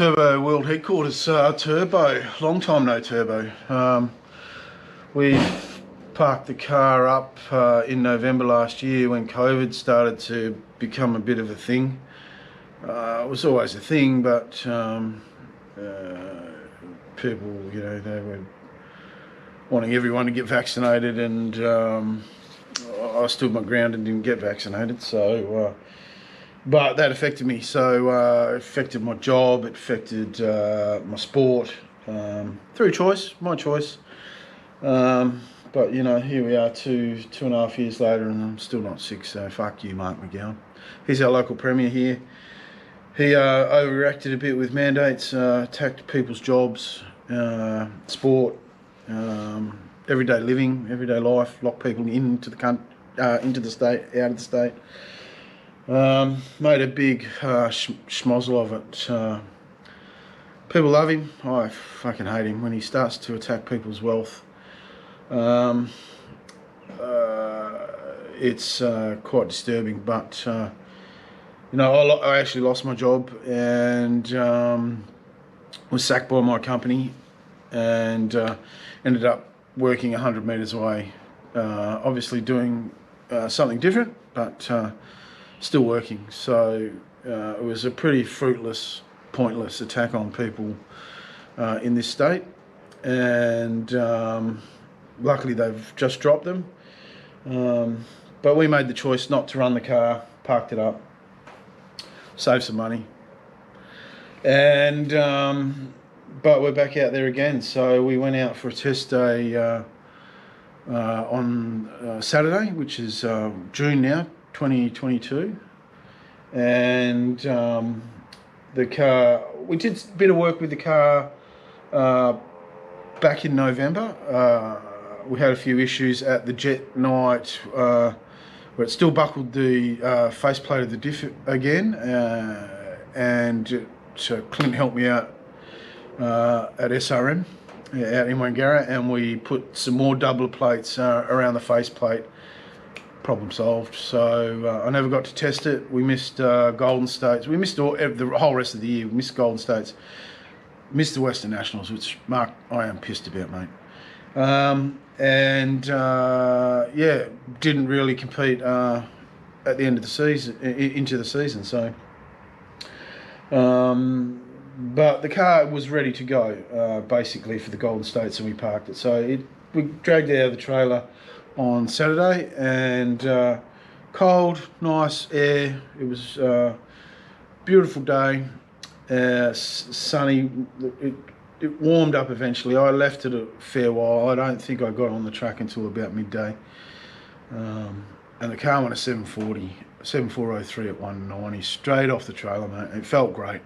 Turbo World Headquarters. Turbo, long time no turbo. We've parked the car up in November last year when COVID started to become a bit of a thing. It was always a thing, but people, they were wanting everyone to get vaccinated, and I stood my ground and didn't get vaccinated. So, but that affected me. So it affected my job. It affected my sport through choice, my choice. But here we are, two and a half years later, and I'm still not sick. So fuck you, Mark McGowan. He's our local premier here. He overreacted a bit with mandates, attacked people's jobs, sport, everyday living, everyday life, locked people into the state, out of the state. Made a big schmozzle of it. People love him. I fucking hate him when he starts to attack people's wealth. It's quite disturbing, but I actually lost my job and was sacked by my company, and ended up working 100 metres away, obviously doing something different, but still working. So it was a pretty fruitless, pointless attack on people in this state, and luckily they've just dropped them. But we made the choice not to run the car, parked it up, save some money, and but we're back out there again. So we went out for a test day on Saturday, which is June now, 2022, and the car, we did a bit of work with the car back in November. We had a few issues at the jet night where it still buckled the faceplate of the diff again, and Clint helped me out at SRM out in Wangara, and we put some more doubler plates around the faceplate. Problem solved. So I never got to test it. We missed Golden States. We missed the whole rest of the year. We missed Golden States, missed the Western Nationals, which, Mark, I am pissed about, mate. Yeah, didn't really compete at the end of the season, into the season. So, but the car was ready to go, basically, for the Golden States, and we parked it. So we dragged it out of the trailer on Saturday, and cold, nice air. It was a beautiful day, sunny. It warmed up eventually. I left it a fair while. I don't think I got on the track until about midday. And the car went a 7403 at 190, straight off the trailer, mate. It felt great.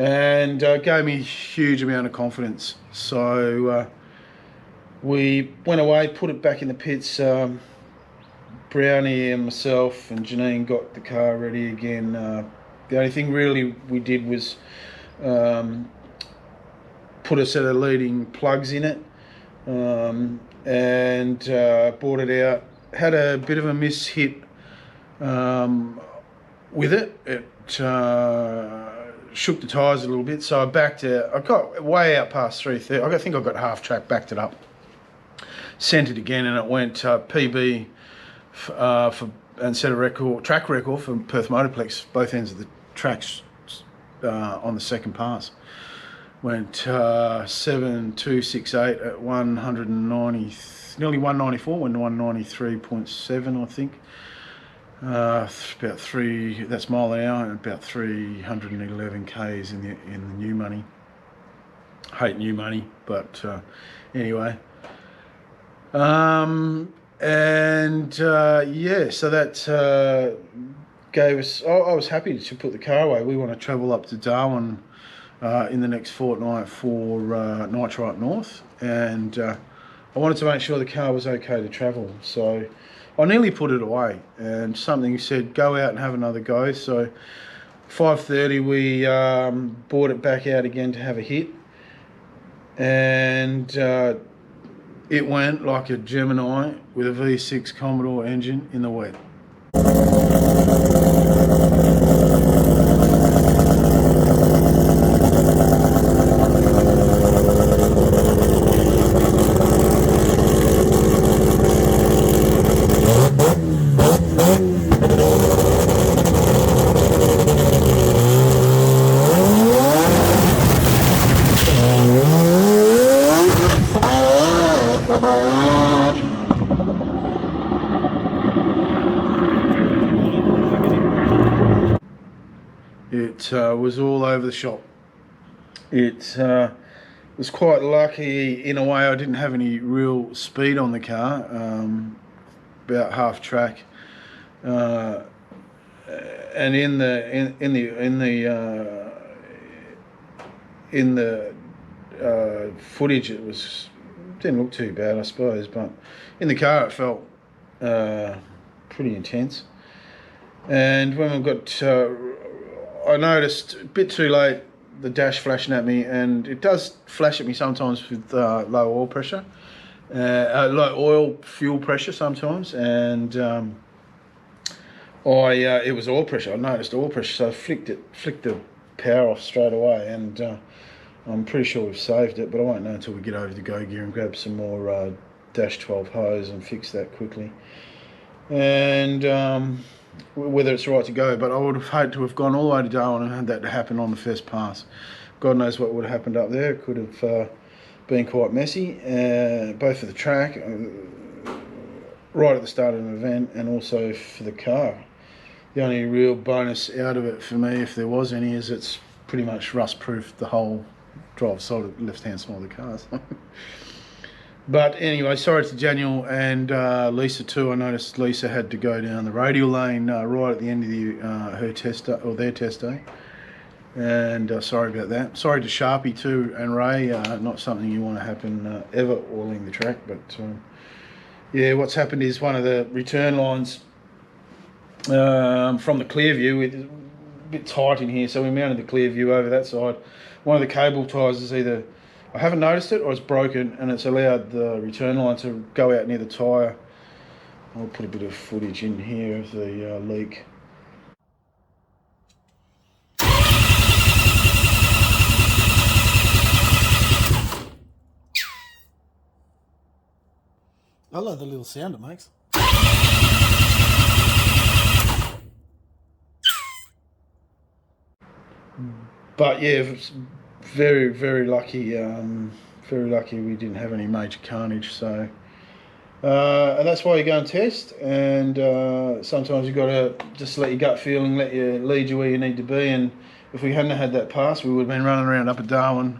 And gave me a huge amount of confidence. So we went away, put it back in the pits. Brownie and myself and Janine got the car ready again. The only thing really we did was put a set of leading plugs in it, and brought it out. Had a bit of a mishit with it. It shook the tyres a little bit, so I backed out. I got way out past 330. I think I got half track, backed it up, sent it again, and it went PB and set a track record for Perth Motorplex, both ends of the tracks on the second pass. Went 7268 at 190, nearly 194, went 193.7, I think. About 3, that's mile an hour, and about 311 k's in the new money. Hate new money, but anyway. Yeah, so that gave us. I was happy to put the car away. We want to travel up to Darwin in the next fortnight for Nitro up north, and I wanted to make sure the car was okay to travel. So I nearly put it away, and something said go out and have another go. So 5:30 we brought it back out again to have a hit, and it went like a Gemini with a V6 Commodore engine in the wet. It was all over the shop. It was quite lucky in a way. I didn't have any real speed on the car, about half track, and in the footage it didn't look too bad, I suppose, but in the car it felt pretty intense. And when we got I noticed a bit too late the dash flashing at me, and it does flash at me sometimes with low oil pressure, low oil fuel pressure sometimes, and it was oil pressure. I noticed oil pressure, so I flicked the power off straight away, and I'm pretty sure we've saved it, but I won't know until we get over to Go Gear and grab some more dash 12 hose and fix that quickly, and whether it's right to go. But I would have hoped to have gone all the way to Darwin and had that to happen on the first pass. God knows what would have happened up there. It could have been quite messy, both for the track, right at the start of an event, and also for the car. The only real bonus out of it for me, if there was any, is it's pretty much rust-proofed the whole drive side of the left-hand side of the cars. But anyway, sorry to Daniel and Lisa too. I noticed Lisa had to go down the radial lane right at the end of her test day, or their test day. And sorry about that. Sorry to Sharpie too and Ray. Not something you want to happen ever oiling the track. But yeah, what's happened is one of the return lines from the clear view, it's a bit tight in here, so we mounted the clear view over that side. One of the cable ties is either, I haven't noticed it, or it's broken, and it's allowed the return line to go out near the tyre. I'll put a bit of footage in here of the leak. I love the little sound it makes. But yeah, very, very lucky. Very lucky we didn't have any major carnage. So, and that's why you go and test. And sometimes you've got to just let your gut feeling lead you where you need to be. And if we hadn't had that pass, we would have been running around up at Darwin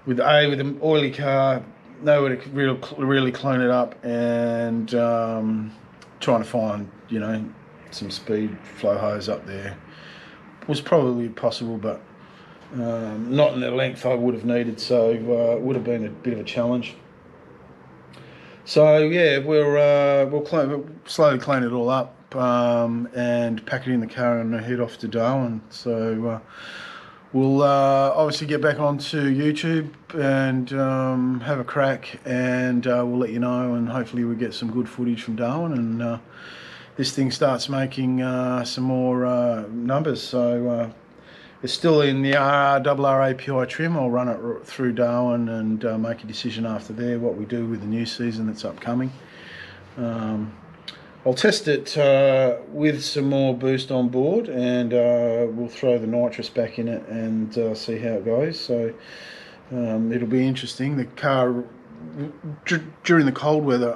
with an oily car, nowhere to really clean it up, and trying to find, you know, some speed flow hose up there was probably possible, but not in the length I would have needed, so it would have been a bit of a challenge. So yeah, we'll slowly clean it all up and pack it in the car and head off to Darwin. So we'll obviously get back onto YouTube and have a crack, and we'll let you know, and hopefully we get some good footage from Darwin, and this thing starts making some more numbers. So it's still in the RR API trim. I'll run it through Darwin and make a decision after there what we do with the new season that's upcoming. I'll test it with some more boost on board, and we'll throw the nitrous back in it and see how it goes. So it'll be interesting. The car, during the cold weather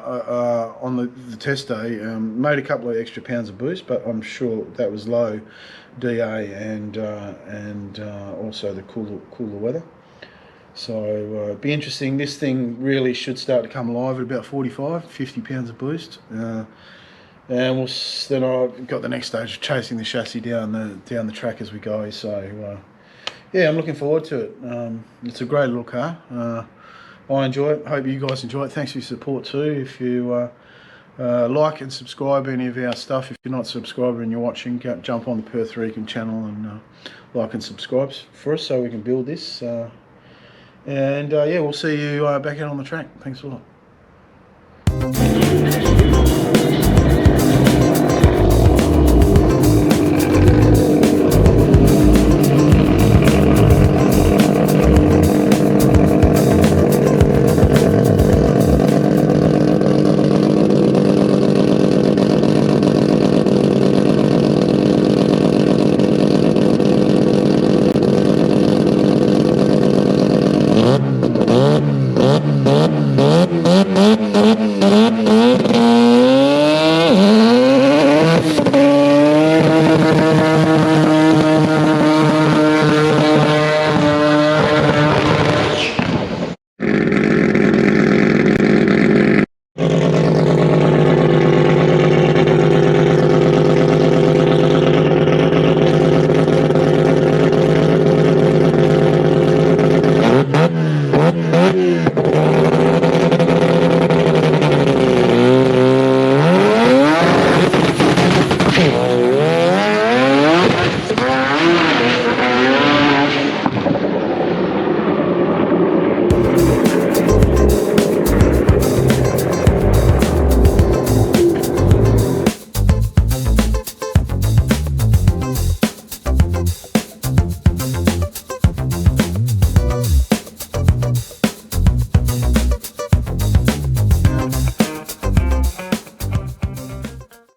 on the test day, made a couple of extra pounds of boost, but I'm sure that was low DA and also the cooler weather. So it'll be interesting. This thing really should start to come alive at about 50 pounds of boost. And then I've got the next stage of chasing the chassis down the track as we go. So yeah, I'm looking forward to it. It's a great little car. I enjoy it. Hope you guys enjoy it. Thanks for your support too. If you like and subscribe any of our stuff, if you're not a subscriber and you're watching, jump on the Perthorican channel and like and subscribe for us so we can build this. Yeah, we'll see you back out on the track. Thanks a lot.